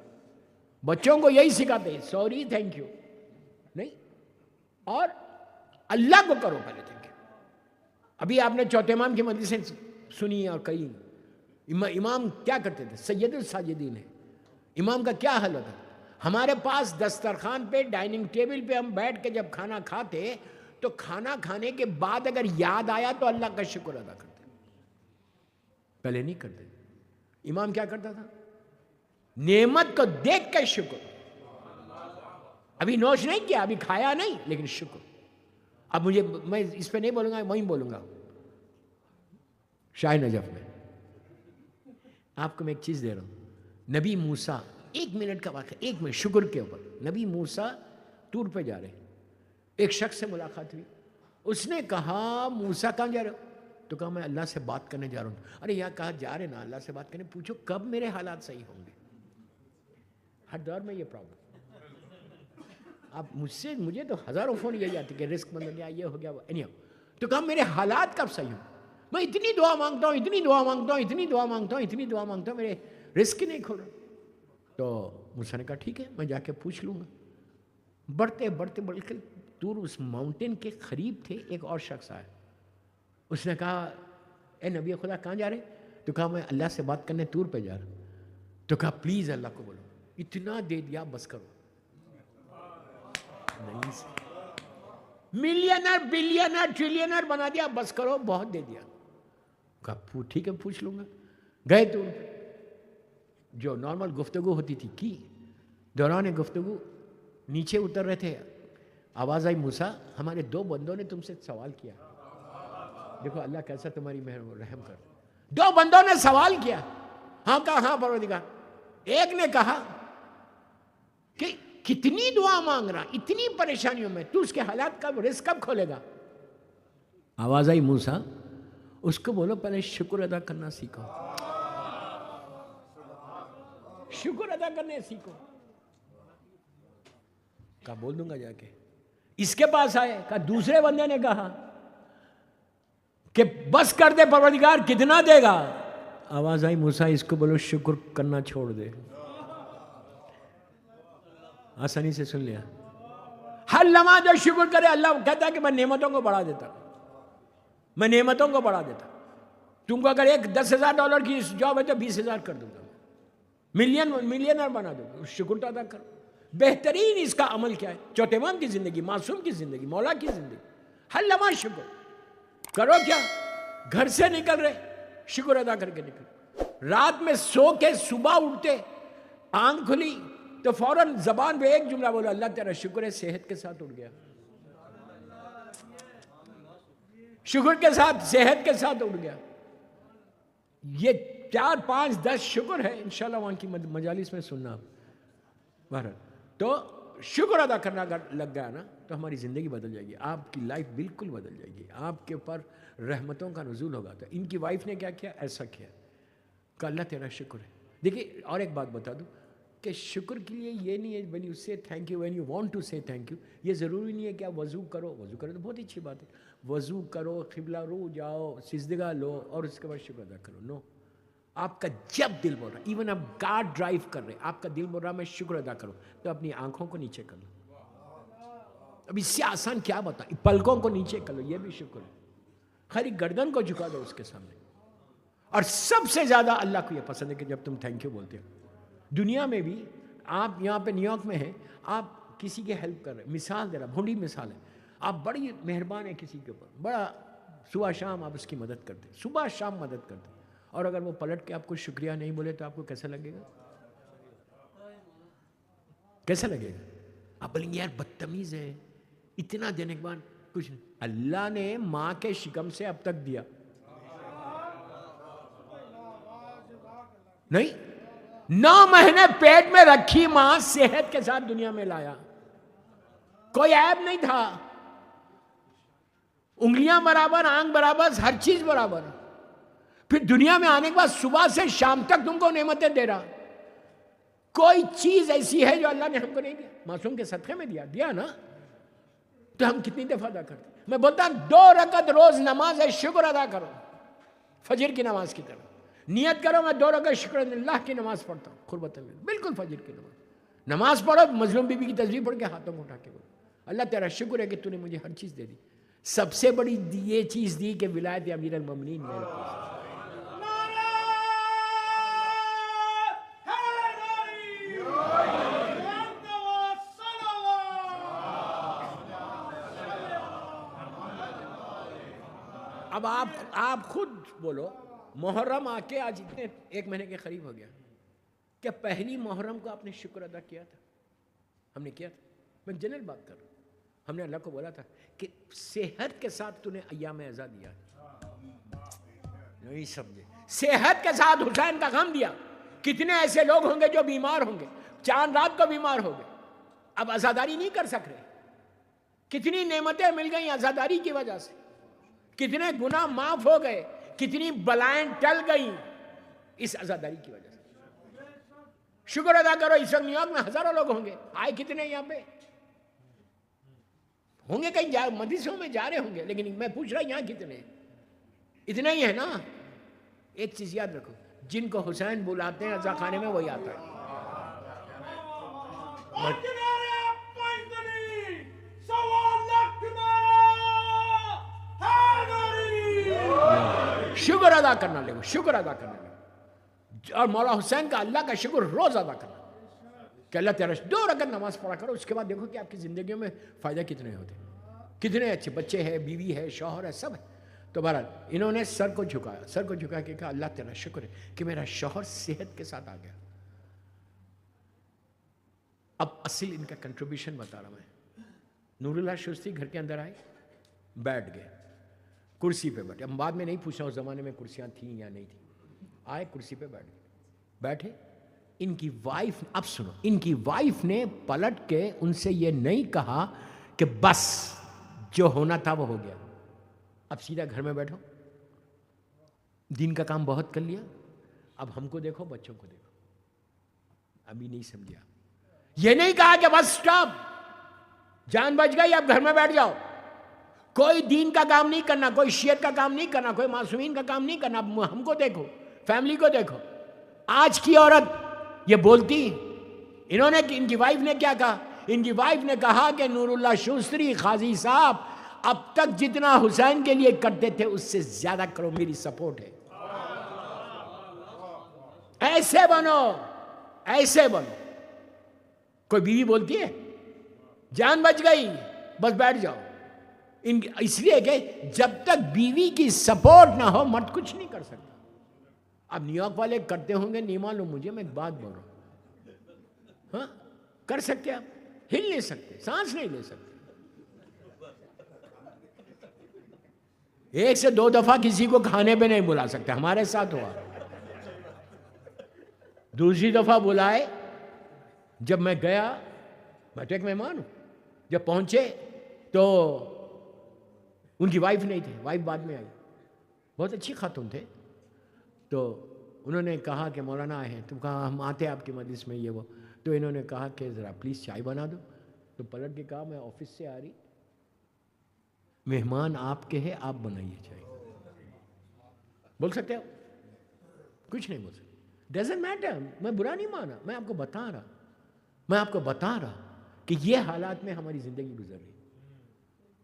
بچوں کو یہی سکھاتے ہیں، سوری، تھینک یو نہیں، اور اللہ کو کرو پہلے تھینک یو۔ ابھی آپ نے چوتھے امام کی مجلسیں سنی اور کئی، امام کیا کرتے تھے؟ سید الساجدین ہے۔ امام کا کیا حل ہوتا؟ ہمارے پاس دسترخوان پہ، ڈائننگ ٹیبل پہ ہم بیٹھ کے جب کھانا کھاتے تو کھانا کھانے کے بعد اگر یاد آیا تو اللہ کا شکر ادا کرتے، پہلے نہیں کرتے۔ امام کیا کرتا تھا؟ نعمت کو دیکھ کے شکر، ابھی نوش نہیں کیا، ابھی کھایا نہیں، لیکن شکر۔ اب میں اس پہ نہیں بولوں گا، وہیں بولوں گا شاہ نجف میں۔ آپ کو میں ایک چیز دے رہا ہوں، نبی موسیٰ، 1 منٹ کا واقعہ، 1 منٹ شکر کے اوپر۔ نبی موسیٰ ٹور پہ جا رہے ہیں، ایک شخص سے ملاقات ہوئی، اس نے کہا موسیٰ کہاں جا رہے ہو؟ تو کہا میں اللہ سے بات کرنے جا رہا ہوں۔ ارے یہاں کہا جا رہے نا اللہ سے بات کرنے، پوچھو کب میرے حالات صحیح ہوں گے۔ ہر دور میں یہ پرابلم، آپ مجھے تو ہزاروں فون یہی آتے کہ رزق بند ہو گیا، یہ ہو گیا، تو کہا میرے حالات کب صحیح ہوں؟ میں اتنی دعا مانگتا ہوں، اتنی دعا مانگتا ہوں، اتنی دعا مانگتا ہوں، اتنی دعا مانگتا ہوں، میرے رزق ہی نہیں کھل رہا۔ تو موسیٰ نے کہا ٹھیک ہے میں جا کے پوچھ لوں گا۔ بڑھتے بڑھتے بلکہ دور اس ماؤنٹین کے قریب تھے، ایک اور شخص آیا، اس نے کہا اے نبی خدا کہاں جا رہے؟ تو کہا میں اللہ سے بات کرنے طور پہ جا رہا ہوں۔ تو کہا پلیز اللہ کو بولو، اتنا دے دیا بس کرو۔ نہیں سے ملینر، بلینر، ٹریلینر بنا دیا، بس کرو، بہت دے دیا۔ کہا ٹھیک ہے پوچھ لوں گا۔ گئے تو جو نارمل گفتگو ہوتی تھی کی، دوران گفتگو نیچے اتر رہے تھے، آواز آئی موسیٰ ہمارے 2 بندوں نے تم سے سوال کیا۔ دیکھو اللہ کیسا تمہاری رحم کر، 2 بندوں نے سوال کیا۔ ہاں کہا ہاں پروردگار۔ ایک نے کہا کہ کتنی دعا مانگ رہا، اتنی پریشانیوں میں، تو اس کے حالات کا رزق کب کھولے گا؟ آواز آئی موسیٰ اس کو بولو پہلے شکر ادا کرنا سیکھو، شکر ادا کرنے سیکھو۔ کہا بول دوں گا جا کے۔ اس کے پاس آئے، کہا دوسرے بندے نے کہا کہ بس کر دے پروردگار، کتنا دے گا؟ آواز آئی موسیٰ اس کو بولو شکر کرنا چھوڑ دے۔ آسانی سے سن لیا۔ ہر لمحہ جو شکر کرے اللہ کہتا ہے کہ میں نعمتوں کو بڑھا دیتا، میں نعمتوں کو بڑھا دیتا۔ تم کو اگر ایک $10,000 کی جاب ہے تو 20,000 کر دوں گا، ملینر بنا دوں گا، شکر تو ادا کرو۔ بہترین اس کا عمل کیا ہے؟ چوتھے امام کی زندگی، معصوم کی زندگی، مولا کی زندگی، ہر لمحہ شکر کرو۔ کیا گھر سے نکل رہے شکر ادا کر کے نکل، رات میں سو کے صبح اٹھتے، آنکھ کھلی تو فوراً زبان پہ ایک جملہ بولو اللہ تیرا شکر ہے صحت کے ساتھ اٹھ گیا، شکر کے ساتھ صحت کے ساتھ اٹھ گیا۔ یہ 4 5 10 شکر ہے، انشاءاللہ وہاں کی مجالس میں سننا۔ بہرحال تو شکر ادا کرنا اگر لگ گیا نا تو ہماری زندگی بدل جائے گی، آپ کی لائف بالکل بدل جائے گی، آپ کے اوپر رحمتوں کا نزول ہوگا۔ تو ان کی وائف نے کیا کیا؟ ایسا کیا کہ اللہ تیرا شکر ہے۔ دیکھیے اور ایک بات بتا دوں کہ شکر کے لیے یہ نہیں ہے when you say thank you, when you want to say thank you، یہ ضروری نہیں ہے کہ آپ وضو کرو تو بہت اچھی بات ہے، وضو کرو، قبلہ رو جاؤ، سجدہ لو اور اس کے بعد شکر ادا کرو۔ نو، آپ کا جب دل بول رہا، ایون آپ کار ڈرائیو کر رہے، آپ کا دل بول رہا میں شکر ادا کروں، تو اپنی آنکھوں کو نیچے کر لو۔ اب اس سے آسان کیا بتا، پلکوں کو نیچے کر لو، یہ بھی شکر ہے۔ خالی گردن کو جھکا دو اس کے سامنے۔ اور سب سے زیادہ اللہ کو یہ پسند ہے کہ جب تم تھینک یو بولتے ہو۔ دنیا میں بھی آپ یہاں پہ نیو یارک میں ہیں، آپ کسی کے ہیلپ کر رہے ہیں، مثال دے رہا، بھونڈی مثال ہے، آپ بڑی مہربان ہیں کسی کے اوپر، بڑا صبح شام آپ اس کی مدد کرتے ہیں، صبح شام مدد کرتے ہیں، اور اگر وہ پلٹ کے آپ کو شکریہ نہیں بولے تو آپ کو کیسا لگے گا؟ کیسا لگے گا؟ آپ بولیں گے یار بدتمیز ہے، اتنا دینے کے بعد کچھ نہیں۔ اللہ نے ماں کے شکم سے اب تک دیا، نہیں، 9 مہینے پیٹ میں رکھی ماں صحت کے ساتھ دنیا میں لایا، کوئی عیب نہیں تھا، انگلیاں برابر، آنکھ برابر، ہر چیز برابر. پھر دنیا میں آنے کے بعد صبح سے شام تک تم کو نعمتیں دے رہا. کوئی چیز ایسی ہے جو اللہ نے ہم کو نہیں دیا؟ معصوم کے صدقے میں دیا نا. تو ہم کتنی دفعہ ادا کرتے؟ میں بولتا 2 رکعت روز نماز ہے، شکر ادا کرو، فجر کی نماز کی طرح نیت کرو میں 2 رکعت شکر اللہ کی نماز پڑھتا ہوں، قربت اللہ، بالکل فجر کی نماز پڑھو، مظلوم بی بی کی تصویر پڑھ کے ہاتھوں کو اٹھا کے بولو اللہ تیرا شکر ہے کہ تو نے مجھے ہر چیز دے دی. سب سے بڑی یہ چیز دی کہ ولایت امیر المومنین میرے پاس. اب آپ خود بولو، محرم آ کے آج اتنے 1 مہینے کے قریب ہو گیا، کہ پہلی محرم کو آپ نے شکر ادا کیا تھا؟ ہم نے کیا تھا. میں جنرل بات کر رہا ہوں. ہم نے اللہ کو بولا تھا کہ صحت کے ساتھ تو نے ایام اعزا دیا، نہیں سمجھے؟ صحت کے ساتھ حسین کا غم دیا. کتنے ایسے لوگ ہوں گے جو بیمار ہوں گے، چاند رات کو بیمار ہو گئے، اب عزاداری نہیں کر سک رہے. کتنی نعمتیں مل گئیں عزاداری کی وجہ سے، کتنے گناہ معاف ہو گئے، کتنی بلائیں ٹل گئیں اس عزاداری کی وجہ سے. شکر ادا کرو. اس وقت نیو یارک میں ہزاروں لوگ ہوں گے، آئے کتنے یہاں پہ ہوں گے، کہیں مدرسوں میں جا رہے ہوں گے، لیکن میں پوچھ رہا یہاں کتنے؟ اتنا ہی ہے نا. ایک چیز یاد رکھو، جن کو حسین بلاتے ہیں عزا خانے میں وہی آتا ہے. شکر ادا کرنا لے، شکر ادا کرنا لے. اور مولا حسین کا اللہ کا شکر روز ادا کرنا کہ اللہ تیرا 2 رکعت نماز پڑھا کرو. اس کے بعد دیکھو کہ آپ کی زندگیوں میں فائدہ کتنے ہوتے، کتنے اچھے بچے ہیں، بیوی ہے، شوہر ہے، سب ہے. تو بہرحال انہوں نے سر کو جھکا کے کہا اللہ تیرا شکر ہے کہ میرا شوہر صحت کے ساتھ آ گیا. اب اصل ان کا کنٹریبیوشن بتا رہا ہوں میں. نور اللہ شوستی گھر کے اندر آئے، بیٹھ گئے کرسی پہ بیٹھے. ہم بعد میں نہیں پوچھا اس زمانے میں کرسیاں تھیں یا نہیں تھیں. آئے کرسی پہ بیٹھے. ان کی وائف، اب سنو، ان کی وائف نے پلٹ کے ان سے یہ نہیں کہا کہ بس جو ہونا تھا وہ ہو گیا، اب سیدھا گھر میں بیٹھو، دین کا کام بہت کر لیا، اب ہم کو دیکھو، بچوں کو دیکھو. ابھی نہیں سمجھا. یہ نہیں کہا کہ بس سٹاپ، جان بچ گئی، اب گھر میں بیٹھ جاؤ. کوئی دین کا کام نہیں کرنا، کوئی شیعت کا کام نہیں کرنا، کوئی معصومین کا کام نہیں کرنا. ہم کو دیکھو، فیملی کو دیکھو. آج کی عورت یہ بولتی، انہوں نے، ان کی وائف نے کیا کہا؟ ان کی وائف نے کہا کہ نور اللہ شوستری قاضی صاحب اب تک جتنا حسین کے لیے کرتے تھے اس سے زیادہ کرو، میری سپورٹ ہے. ایسے بنو، ایسے بنو. کوئی بیوی بولتی ہے جان بچ گئی بس بیٹھ جاؤ، اس لیے کہ جب تک بیوی کی سپورٹ نہ ہو مرد کچھ نہیں کر سکتا. اب نیو یارک والے کرتے ہوں گے، نہیں معلوم مجھے، میں ایک بات بول رہا ہوں. ہاں کر سکتے، آپ ہل نہیں سکتے، سانس نہیں لے سکتے. 1 سے 2 دفعہ کسی کو کھانے پہ نہیں بلا سکتے. ہمارے ساتھ ہوا. دوسری دفعہ بلائے، جب میں گیا، میں تو ایک مہمان ہوں، جب پہنچے تو ان کی وائف نہیں تھی، وائف بعد میں آئی، بہت اچھی خاتون تھے. تو انہوں نے کہا کہ مولانا آئے ہیں. تو کہا ہم آتے ہیں آپ کے مجلس میں، یہ وہ. تو انہوں نے کہا کہ ذرا پلیز چائے بنا دو. تو پلٹ کے کہا میں آفس سے آ رہی، مہمان آپ کے ہیں، آپ بنائیے چائے. بول سکتے ہو؟ کچھ نہیں بول سکتے. Doesn't matter. میں برا نہیں مانا، میں آپ کو بتا رہا کہ یہ حالات میں ہماری زندگی گزر رہی،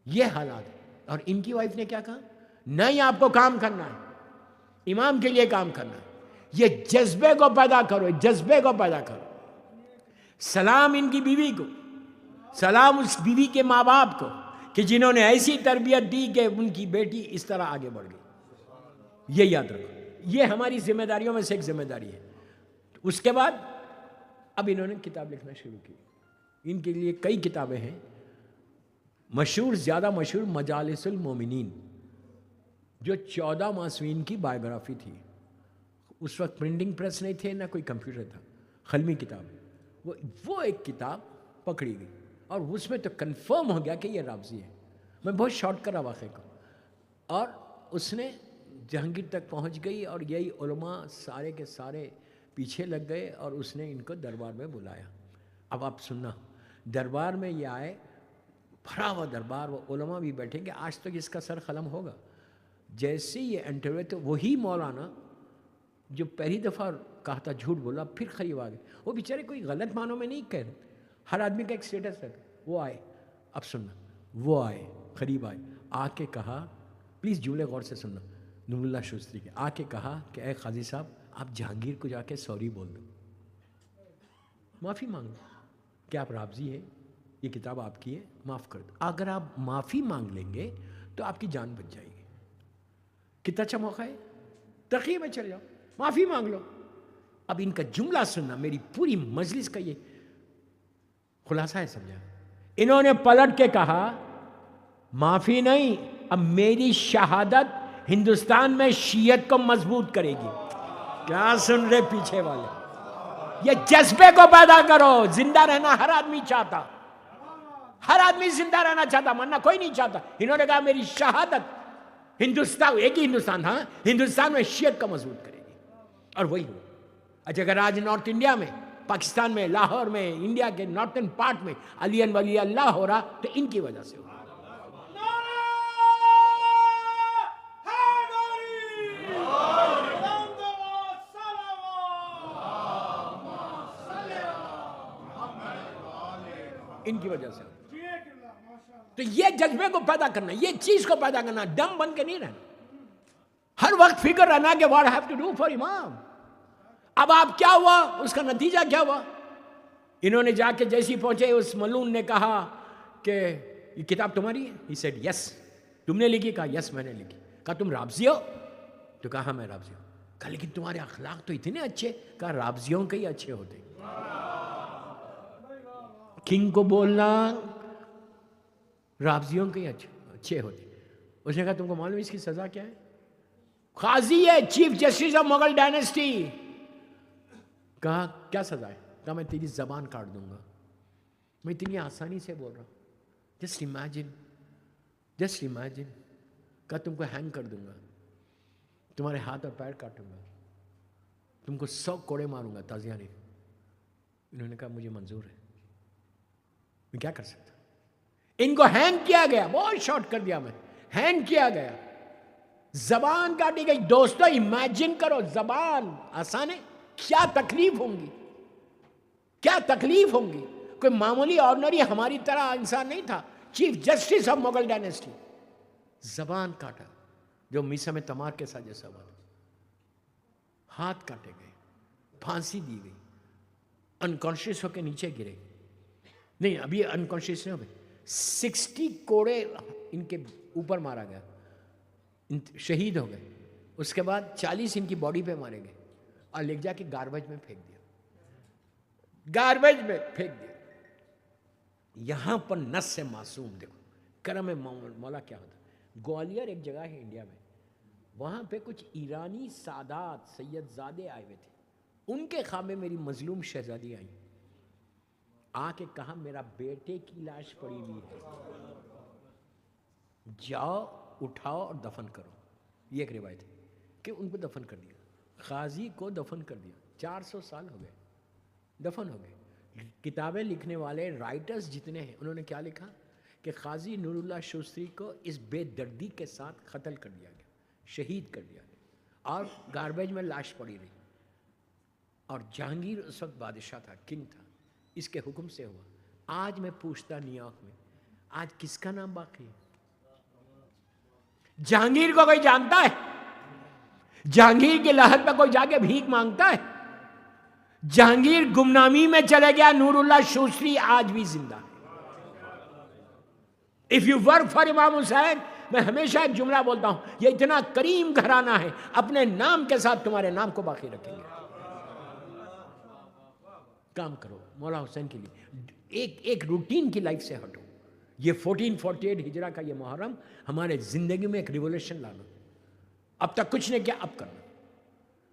یہ حالات. اور ان کی وائف نے کیا کہا؟ نہیں، آپ کو کام کرنا ہے، امام کے لیے کام کرنا ہے. یہ جذبے کو پیدا کرو، جذبے کو پیدا کرو. سلام ان کی بیوی کو، سلام اس بیوی کے ماں باپ کو کہ جنہوں نے ایسی تربیت دی کہ ان کی بیٹی اس طرح آگے بڑھ گئی. یہ یاد رکھو، یہ ہماری ذمہ داریوں میں سے ایک ذمہ داری ہے. اس کے بعد اب انہوں نے کتاب لکھنا شروع کی. ان کے لیے کئی کتابیں ہیں. زیادہ مشہور مجالس المومنین، جو 14 معصومین کی بائیوگرافی تھی. اس وقت پرنٹنگ پریس نہیں تھے، نہ کوئی کمپیوٹر تھا، قلمی کتاب، وہ ایک کتاب پکڑی گئی اور اس میں تو کنفرم ہو گیا کہ یہ رابضی ہے. میں بہت شارٹ کرا واقعے کو، اور اس نے جہانگیر تک پہنچ گئی اور یہی علماء سارے کے سارے پیچھے لگ گئے اور اس نے ان کو دربار میں بلایا. اب آپ سننا، دربار میں یہ آئے، بھرا ہوا دربار، وہ علماء بھی بیٹھیں گے، آج تک اس کا سر قلم ہوگا. جیسے یہ انٹر ہوئے تو وہی مولانا جو پہلی دفعہ کہا تھا جھوٹ بولا، پھر قریب آ گئے. وہ بیچارے کوئی غلط معنوں میں نہیں کہہ رہے، ہر آدمی کا ایک سٹیٹس رکھا. وہ آئے، اب سننا، وہ آئے، قریب آئے، آ کے کہا، پلیز جملے غور سے سننا، نور اللہ شوستری کے، آ کے کہا کہ اے قاضی صاحب آپ جہانگیر کو جا کے سوری بول دو، معافی مانگ لو کہ آپ رابضی ہیں، یہ کتاب آپ کی ہے، معاف کر دو. اگر آپ معافی مانگ لیں گے تو آپ کی جان بچ جائے گی. کتنا اچھا موقع ہے، تقیہ میں چلے جاؤ، معافی مانگ لو. اب ان کا جملہ سننا، میری پوری مجلس کا یہ خلاصہ ہے، سمجھا. انہوں نے پلٹ کے کہا معافی نہیں، اب میری شہادت ہندوستان میں شیعت کو مضبوط کرے گی. کیا سن رہے پیچھے والے؟ یہ جذبے کو پیدا کرو. زندہ رہنا ہر آدمی چاہتا، ہر آدمی زندہ رہنا چاہتا، مرنا کوئی نہیں چاہتا. انہوں نے کہا میری شہادت ہندوستان، ایک ہی ہندوستان تھا، ہندوستان میں شیعت کو مضبوط کرے گی، اور وہی ہوا. اچھا، اگر آج نارتھ انڈیا میں، پاکستان میں، لاہور میں، انڈیا کے نارتھن پارٹ میں علی ولی اللہ ہو رہا تو ان کی وجہ سے ہو رہا. ان کی وجہ سے. تو یہ جذبے کو پیدا کرنا، یہ چیز کو پیدا کرنا، ڈم بن کے نہیں رہنا، ہر وقت فکر رہنا کہ what I have to do for امام. اب آپ کیا ہوا، اس کا نتیجہ کیا ہوا؟ انہوں نے جا کے جیسی پہنچے، اس ملون نے کہا کہ یہ کتاب تمہاری ہے. He said yes. تم نے لکھی؟ کہا yes میں نے لکھی. کہا تم رابضی ہو؟ تو کہا ہاں میں رابضی ہوں. کہا لیکن تمہارے اخلاق تو اتنے اچھے. کہا رابضیوں کے ہی اچھے ہوتے. کنگ کو بولنا رابضیوں کے ہی اچھے ہوتے. اس نے کہا تم کو معلوم ہے اس کی سزا کیا ہے؟ قاضی ہے، chief justice of Mughal dynasty. کہا کیا سزا ہے؟ کہا میں تیری زبان کاٹ دوں گا. میں اتنی آسانی سے بول رہا ہوں، جسٹ امیجن. کہا تم کو ہینگ کر دوں گا، تمہارے ہاتھ اور پیر کاٹوں گا، تم کو 100 کوڑے ماروں گا تازیانہ. انہوں نے کہا مجھے منظور ہے، میں کیا کر سکتا. ان کو ہینگ کیا گیا، بہت شارٹ کر دیا میں، ہینگ کیا گیا، زبان کاٹی گئی. دوستو امیجن کرو، زبان آسان ہے، کیا تکلیف ہوں گی، کیا تکلیف ہوں گی. کوئی معمولی آرڈنری ہماری طرح انسان نہیں تھا، chief justice of Mughal dynasty. زبان کاٹا، جو میسا میں تمار کے ساتھ جیسا ہوا، ہاتھ کاٹے گئے، پھانسی دی گئی، انکانشیس ہو کے نیچے گرے. نہیں ابھی انکانشیس نہیں ہو گئے. 60 کوڑے ان کے اوپر مارا گیا، شہید ہو گئے. اس کے بعد 40 ان کی باڈی پہ مارے گئے اور لے جا کے گاربیج میں پھینک دیا، گاربیج میں پھینک دیا. یہاں پر نس سے معصوم. دیکھو کرم مولا کیا ہوتا. گوالیر ایک جگہ ہے انڈیا میں، وہاں پہ کچھ ایرانی سادات سید زادے آئے ہوئے تھے. ان کے خواب میں میری مظلوم شہزادی آئی، آ کے کہا میرا بیٹے کی لاش پڑی ہوئی ہے، جاؤ اٹھاؤ اور دفن کرو. یہ ایک روایت ہے کہ ان کو دفن کر دیا، قاضی کو دفن کر دیا. 400 سال ہو گئے، دفن ہو گئے. کتابیں لکھنے والے رائٹرز جتنے ہیں انہوں نے کیا لکھا کہ قاضی نور اللہ شوستری کو اس بے دردی کے ساتھ قتل کر دیا گیا، شہید کر دیا گیا، اور گاربیج میں لاش پڑی رہی. اور جہانگیر اس وقت بادشاہ تھا، کنگ تھا، اس کے حکم سے ہوا. آج میں پوچھتا نیو یارک میں، آج کس کا نام باقی ہے؟ جہانگیر کو کوئی جانتا ہے؟ جہانگیر کی لحد پہ کوئی جا کے بھیک مانگتا ہے؟ جہانگیر گمنامی میں چلے گیا، نور اللہ شوستری آج بھی زندہ ہے. If you work for امام حسین، میں ہمیشہ ایک جملہ بولتا ہوں، یہ اتنا کریم گھرانہ ہے، اپنے نام کے ساتھ تمہارے نام کو باقی رکھیں گے. کام کرو مولا حسین کے لیے، ایک روٹین کی لائف سے ہٹو. یہ 1448 ہجرہ کا یہ محرم ہمارے زندگی میں ایک ریولیوشن لانا. اب تک کچھ نہیں کیا، اب کرنا.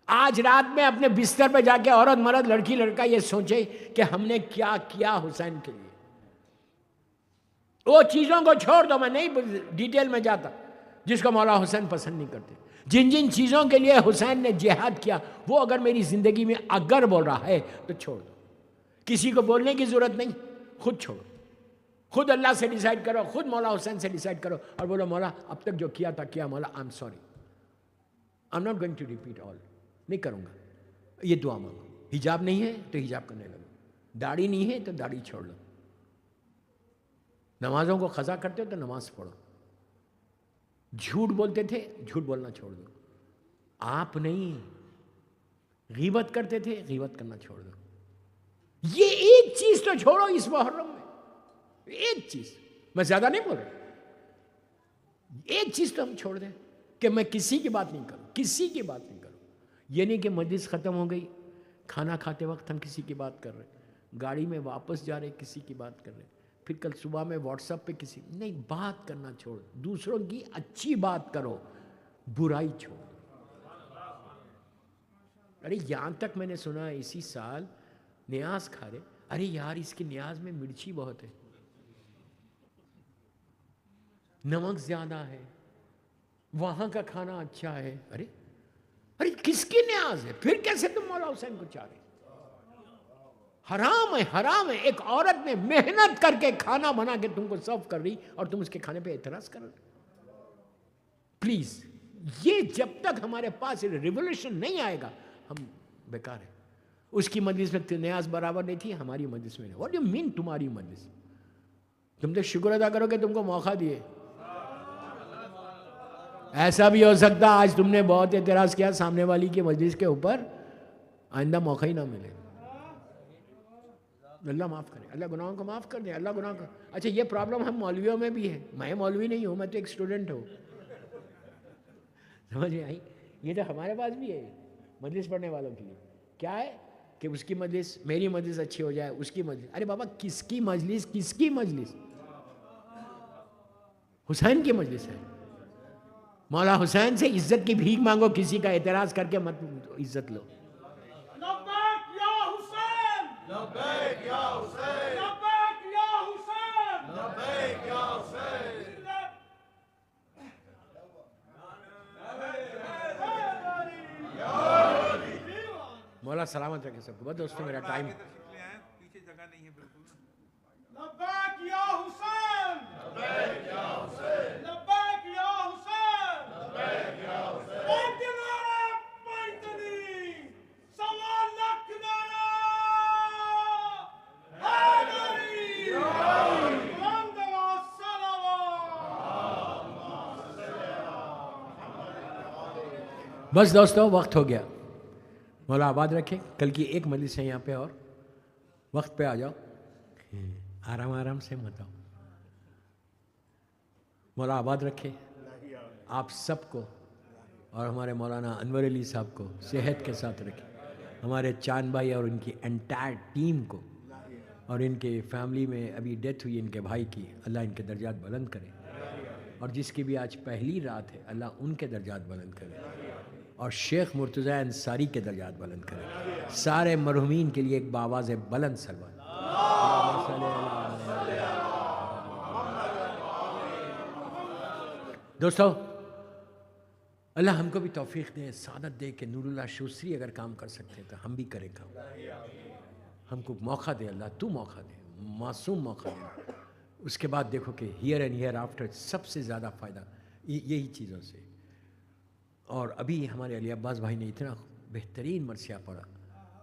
آج رات میں اپنے بستر پہ جا کے عورت مرد لڑکی لڑکا یہ سوچے کہ ہم نے کیا کیا حسین کے لیے. وہ چیزوں کو چھوڑ دو، میں نہیں ڈیٹیل میں جاتا جس کو مولا حسین پسند نہیں کرتے. جن جن چیزوں کے لیے حسین نے جہاد کیا وہ اگر میری زندگی میں اگر بول رہا ہے تو چھوڑ دو. کسی کو بولنے کی ضرورت نہیں، خود چھوڑو. خود اللہ سے ڈیسائیڈ کرو، خود مولا حسین سے ڈیسائیڈ کرو اور بولو مولا اب تک جو کیا تھا کیا، مولا I am sorry, I am not going to repeat all, نہیں کروں گا. یہ دعا مانگو. حجاب نہیں ہے تو حجاب کرنے لگو، داڑھی نہیں ہے تو داڑھی چھوڑ لو، نمازوں کو قضا کرتے ہو تو نماز پڑھو، جھوٹ بولتے تھے جھوٹ بولنا چھوڑ دو. آپ نہیں، غیبت کرتے تھے غیبت کرنا چھوڑ دو. یہ ایک چیز تو چھوڑو اس محرم میں، ایک چیز، میں زیادہ نہیں بول رہا، ایک چیز تو ہم چھوڑ دیں کہ میں کسی کی بات نہیں کروں، کسی کی بات نہیں کروں. یہ نہیں کہ مجلس ختم ہو گئی، کھانا کھاتے وقت ہم کسی کی بات کر رہے ہیں، گاڑی میں واپس جا رہے کسی کی بات کر رہے ہیں، پھر کل صبح میں واٹس ایپ پہ کسی نہیں. بات کرنا چھوڑ، دوسروں کی اچھی بات کرو، برائی چھوڑ. ارے یہاں تک میں نے سنا اسی سال نیاز کھا رہے، ارے یار اس کی نیاز میں مرچی بہت ہے، نمک زیادہ ہے، وہاں کا کھانا اچھا ہے. ارے ارے کس کی نیاز ہے؟ پھر کیسے تم مولا حسین کو چاہ رہے؟ حرام ہے، حرام ہے. ایک عورت نے محنت کر کے کھانا بنا کے تم کو سرو کر رہی اور تم اس کے کھانے پہ اعتراض کر رہے. پلیز، یہ جب تک ہمارے پاس ریولوشن نہیں آئے گا ہم بیکار ہیں. اس کی مجلس میں نیاز برابر نہیں تھی، ہماری مجلس میں نہیں. واٹ ڈو یو مین تمہاری مجلس؟ تم تو شکر ادا کرو کہ تم کو موقع دیے. ایسا بھی ہو سکتا آج تم نے بہت اعتراض کیا سامنے والی کی مجلس کے اوپر، آئندہ موقع ہی نہ ملے. اللہ معاف کرے، اللہ گناہوں کو معاف کر دے، اللہ گناہ کو. اچھا یہ پرابلم ہم مولویوں میں بھی ہے. میں مولوی نہیں ہوں، میں تو ایک اسٹوڈنٹ ہوں. سمجھ میں آئی؟ یہ تو ہمارے پاس بھی ہے مجلس پڑھنے والوں کے لیے. کیا ہے کہ اس کی مجلس، میری مجلس اچھی ہو جائے، اس کی مجلس. ارے بابا کس کی مجلس؟ کس کی مجلس؟ حسین کی مجلس ہے. مولا حسین سے عزت کی بھیک مانگو، کسی کا اعتراض کر کے مت عزت لو. لبیک یا حسین، لبیک یا حسین، لبیک یا حسین، لبیک یا حسین. مولا سلامت رکھے سب کو. بس دوستوں میرا ٹائم. پیچھے جگہ نہیں ہے بالکل. لبیک یا حسین، لبیک یا حسین، لبیک یا حسین، لبیک یا حسین. پنجنارے پنجنی سوا لکھ نعرہ حیدری، بلند و صلوات. بس دوستوں وقت ہو گیا. مولا آباد رکھے. کل کی ایک مجلس ہے یہاں پہ، اور وقت پہ آ جاؤ، آرام آرام سے مت آؤ. مولا آباد رکھے آپ سب کو، اور ہمارے مولانا انور علی صاحب کو صحت کے ساتھ رکھے. ہمارے چاند بھائی اور ان کی انٹائر ٹیم کو، اور ان کے فیملی میں ابھی ڈیتھ ہوئی ان کے بھائی کی، اللہ ان کے درجات بلند کرے. اور جس کی بھی آج پہلی رات ہے اللہ ان کے درجات بلند کرے، اور شیخ مرتضیٰ انصاری کے درجات بلند کرے. سارے مرحومین کے لیے ایک باواز بلند سلوات. دوستو اللہ ہم کو بھی توفیق دے، سعادت دے کہ نور اللہ شوسری اگر کام کر سکتے تو ہم بھی کریں کام. ہم کو موقع دے اللہ، تو موقع دے، معصوم موقع دے. اس کے بعد دیکھو کہ ہیئر اینڈ ہیئر آفٹر سب سے زیادہ فائدہ یہی چیزوں سے. اور ابھی ہمارے علی عباس بھائی نے اتنا بہترین مرثیہ پڑھا،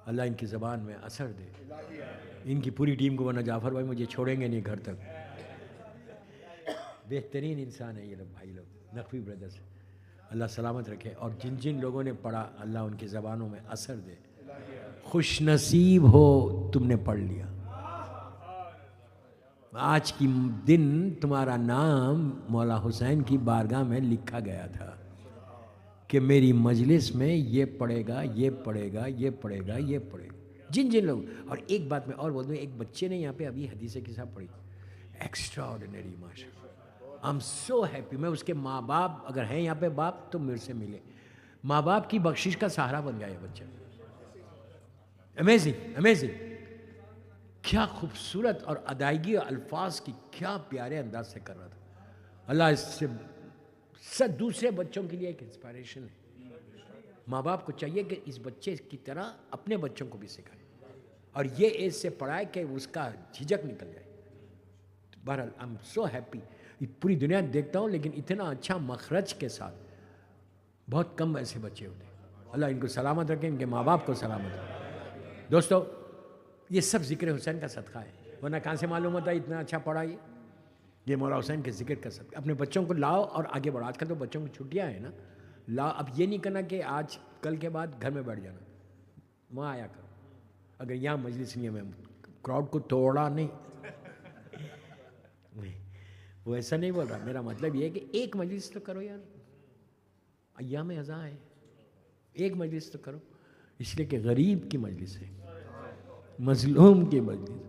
اللہ ان کی زبان میں اثر دے، ان کی پوری ٹیم کو. ورنہ جعفر بھائی مجھے چھوڑیں گے نہیں گھر تک. بہترین انسان ہے یہ لوگ، بھائی لوگ نقوی بردرز. اللہ سلامت رکھے. اور جن جن لوگوں نے پڑھا اللہ ان کی زبانوں میں اثر دے. خوش نصیب ہو تم نے پڑھ لیا. آج کی دن تمہارا نام مولا حسین کی بارگاہ میں لکھا گیا تھا کہ میری مجلس میں یہ پڑھے گا، یہ پڑھے گا، یہ پڑھے گا، یہ پڑھے گا. جن جن لوگ. اور ایک بات میں اور بول دوں، ایک بچے نے یہاں پہ ابھی حدیث کتاب پڑھی، ایکسٹرا آرڈینری. ماشاء اللہ، آئی ایم سو ہیپی. میں اس کے ماں باپ اگر ہیں یہاں پہ باپ تو میرے سے ملے. ماں باپ کی بخشش کا سہارا بن گیا یہ بچہ. Amazing amazing. کیا خوبصورت اور ادائیگی اور الفاظ کی کیا پیارے انداز سے کر رہا تھا. اللہ اس سے دوسرے بچوں کے لیے ایک انسپائریشن ہے. ماں باپ کو چاہیے کہ اس بچے کی طرح اپنے بچوں کو بھی سکھائے اور یہ ایج سے پڑھائے کہ اس کا جھجک نکل جائے. بہرحال آئی ایم سو ہیپی. پوری دنیا دیکھتا ہوں لیکن اتنا اچھا مخرج کے ساتھ بہت کم ایسے بچے ہوتے ہیں. اللہ ان کو سلامت رکھے, ان کے ماں باپ کو سلامت رکھے. دوستو یہ سب ذکر حسین کا صدقہ ہے, ورنہ کہاں سے معلوم ہوتا ہے اتنا اچھا پڑھا یہ مولا حسین کے ذکر کا صدقہ. اپنے بچوں کو لاؤ اور آگے بڑھو. آج کل تو بچوں کی چھٹیاں ہیں نا, لاؤ. اب یہ نہیں کرنا کہ آج کل کے بعد گھر میں بیٹھ جانا, وہاں آیا کرو. اگر یہاں مجلس نہیں ہے, میں کراؤڈ کو توڑا نہیں, وہ ایسا نہیں بول رہا. میرا مطلب یہ ہے کہ ایک مجلس تو کرو یار, ایام ازاں ہے, ایک مجلس تو کرو. اس لیے کہ غریب کی مجلس ہے, مظلوم کی مجلس.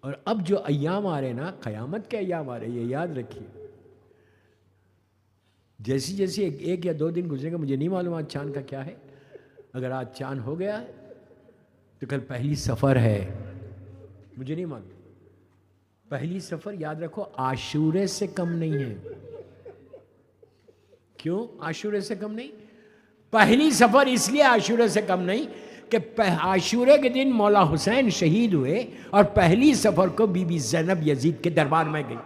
اور اب جو ایام آ رہے ہیں نا, قیامت کے ایام آ رہے ہیں, یہ یاد رکھیے. جیسی جیسی ایک یا 2 دن گزرے گا, مجھے نہیں معلوم آج چاند کا کیا ہے. اگر آج چاند ہو گیا ہے تو کل پہلی سفر ہے, مجھے نہیں معلوم. پہلی سفر یاد رکھو عاشورے سے کم نہیں ہے. کیوں عاشورے سے کم نہیں؟ پہلی سفر اس لیے عاشورے سے کم نہیں کہ عاشورے کے دن مولا حسین شہید ہوئے اور پہلی سفر کو بی بی زینب یزید کے دربار میں گئی.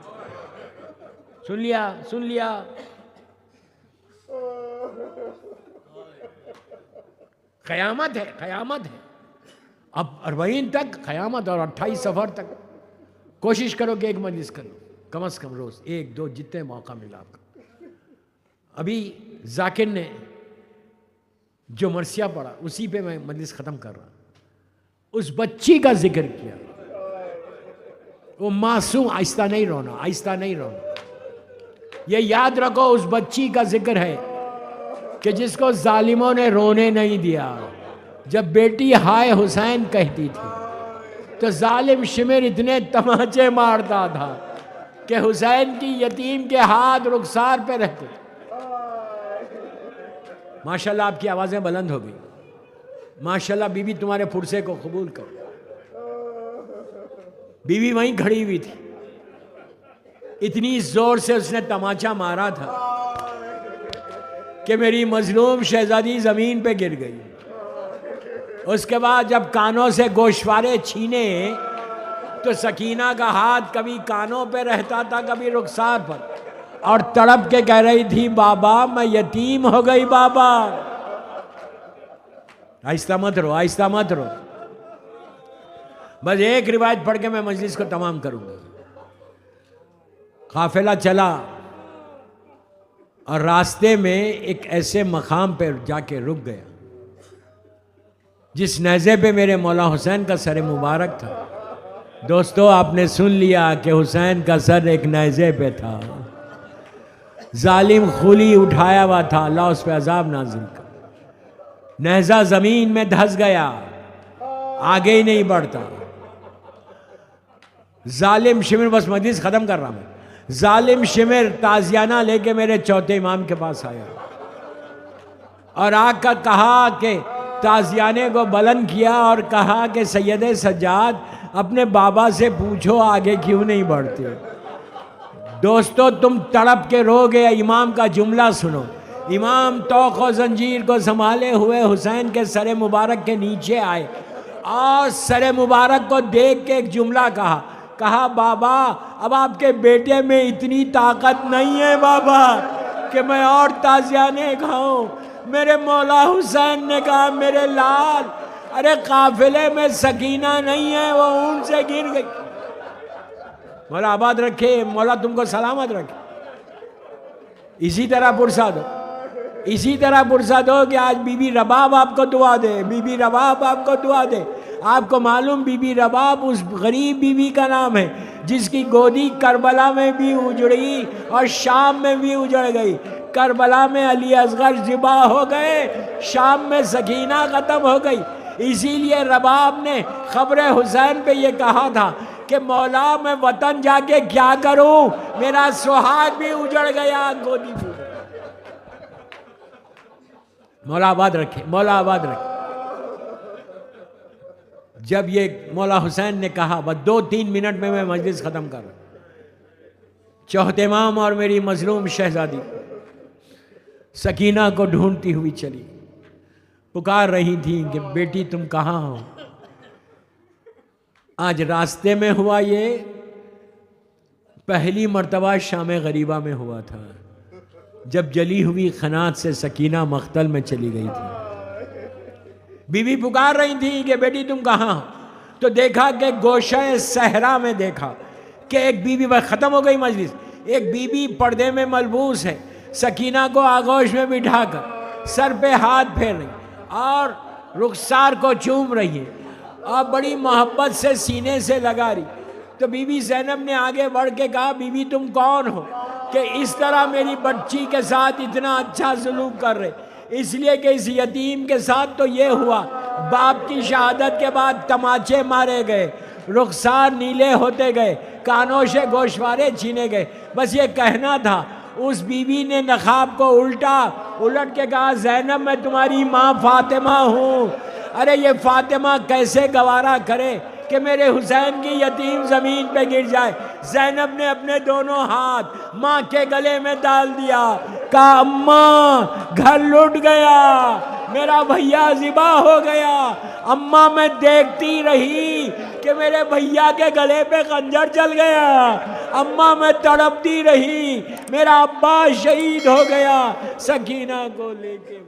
سن لیا سن لیا. قیامت ہے, قیامت ہے. اب 40 تک قیامت اور 28 سفر تک کوشش کرو کہ ایک مجلس کرو کم از کم روز 1-2 جتنے موقع ملا آپ کو. ابھی ذاکر نے جو مرثیہ پڑھا اسی پہ میں مجلس ختم کر رہا. اس بچی کا ذکر کیا, وہ معصوم. آہستہ نہیں رونا, آہستہ نہیں رونا. یہ یاد رکھو اس بچی کا ذکر ہے کہ جس کو ظالموں نے رونے نہیں دیا. جب بیٹی ہائے حسین کہتی تھی تو ظالم شمر اتنے تماچے مارتا تھا کہ حسین کی یتیم کے ہاتھ رخسار پہ رہتے. ماشاءاللہ آپ کی آوازیں بلند ہو گئی. ماشاءاللہ بی بی تمہارے پرسے کو قبول کرو. بی بی وہیں کھڑی ہوئی تھی, اتنی زور سے اس نے تماچا مارا تھا کہ میری مظلوم شہزادی زمین پہ گر گئی. اس کے بعد جب کانوں سے گوشوارے چھینے تو سکینہ کا ہاتھ کبھی کانوں پہ رہتا تھا کبھی رخسار پر, اور تڑپ کے کہہ رہی تھی بابا میں یتیم ہو گئی بابا. آہستہ مت رو, آہستہ مت رو. بس ایک روایت پڑھ کے میں مجلس کو تمام کروں گا. قافلہ چلا اور راستے میں ایک ایسے مقام پہ جا کے رک گیا جس نیزے پہ میرے مولا حسین کا سر مبارک تھا. دوستو آپ نے سن لیا کہ حسین کا سر ایک نیزے پہ تھا. ظالم خولی اٹھایا ہوا تھا, اللہ اس پہ عذاب نازل کر. نیزہ زمین میں دھس گیا, آگے ہی نہیں بڑھتا. ظالم شمر, بس مجلس ختم کر رہا میں. ظالم شمر تازیانہ لے کے میرے چوتھے امام کے پاس آیا اور آ کر کہا کہ تازیانے کو بلند کیا اور کہا کہ سید سجاد اپنے بابا سے پوچھو آگے کیوں نہیں بڑھتے. دوستو تم تڑپ کے رو گے. امام کا جملہ سنو. امام توق و زنجیر کو سنبھالے ہوئے حسین کے سر مبارک کے نیچے آئے اور سر مبارک کو دیکھ کے ایک جملہ کہا بابا اب آپ کے بیٹے میں اتنی طاقت نہیں ہے بابا کہ میں اور تازیانے کھاؤں. میرے مولا حسین نے کہا میرے لال, ارے قافلے میں سکینہ نہیں ہے, وہ اونٹ سے گر گئی. مولا آباد رکھے, مولا تم کو سلامت رکھے. اسی طرح پرسا دو, اسی طرح پرسا دو کہ آج بی بی رباب آپ کو دعا دے. بی بی رباب آپ کو دعا دے. آپ کو معلوم بی بی رباب اس غریب بی بی کا نام ہے جس کی گودی کربلا میں بھی اجڑی اور شام میں بھی اجڑ گئی. کربلا میں علی اصغر ذبح ہو گئے, شام میں سکینہ ختم ہو گئی. اسی لیے رباب نے خبر حسین پہ یہ کہا تھا کہ مولا میں وطن جا کے کیا کروں, میرا سہاگ بھی اجڑ گیا, گودی بھی. مولا آباد رکھے، مولا آباد رکھے۔ جب یہ مولا حسین نے کہا بس 2-3 منٹ میں مجلس ختم کر رہا، چوتھے امام اور میری مظلوم شہزادی سکینہ کو ڈھونڈتی ہوئی چلی، پکار رہی تھی کہ بیٹی تم کہاں ہو؟ آج راستے میں ہوا، یہ پہلی مرتبہ شام غریبہ میں ہوا تھا، جب جلی ہوئی قنات سے سکینہ مقتل میں چلی گئی تھی۔ بی بی پکار رہی تھی کہ بیٹی تم کہاں ہو؟ تو دیکھا کہ گوشہ صحرا میں دیکھا کہ ایک بی بی، بس ختم ہو گئی مجلس، ایک بی بی پردے میں ملبوس ہے، سکینہ کو آغوش میں بٹھا کر سر پہ ہاتھ پھیر رہی اور رخسار کو چوم رہی ہے اور بڑی محبت سے سینے سے لگا رہی۔ تو بی بی زینب نے آگے بڑھ کے کہا بی بی تم کون ہو کہ اس طرح میری بچی کے ساتھ اتنا اچھا سلوک کر رہے؟ اس لیے کہ اس یتیم کے ساتھ تو یہ ہوا، باپ کی شہادت کے بعد تماچے مارے گئے، رخسار نیلے ہوتے گئے، کانوں سے گوشوارے چھینے گئے، بس یہ کہنا تھا۔ اس بی بی نے نقاب کو الٹ کے کہا زینب میں تمہاری ماں فاطمہ ہوں۔ ارے یہ فاطمہ کیسے گوارا کرے کہ میرے حسین کی یتیم زمین پہ گر جائے؟ زینب نے اپنے دونوں ہاتھ ماں کے گلے میں ڈال دیا، کہا اماں گھر لٹ گیا، میرا بھیا ذبح ہو گیا۔ اماں میں دیکھتی رہی کہ میرے بھیا کے گلے پہ خنجر چل گیا، اماں میں تڑپتی رہی، میرا ابا شہید ہو گیا۔ سکینہ کو لے کے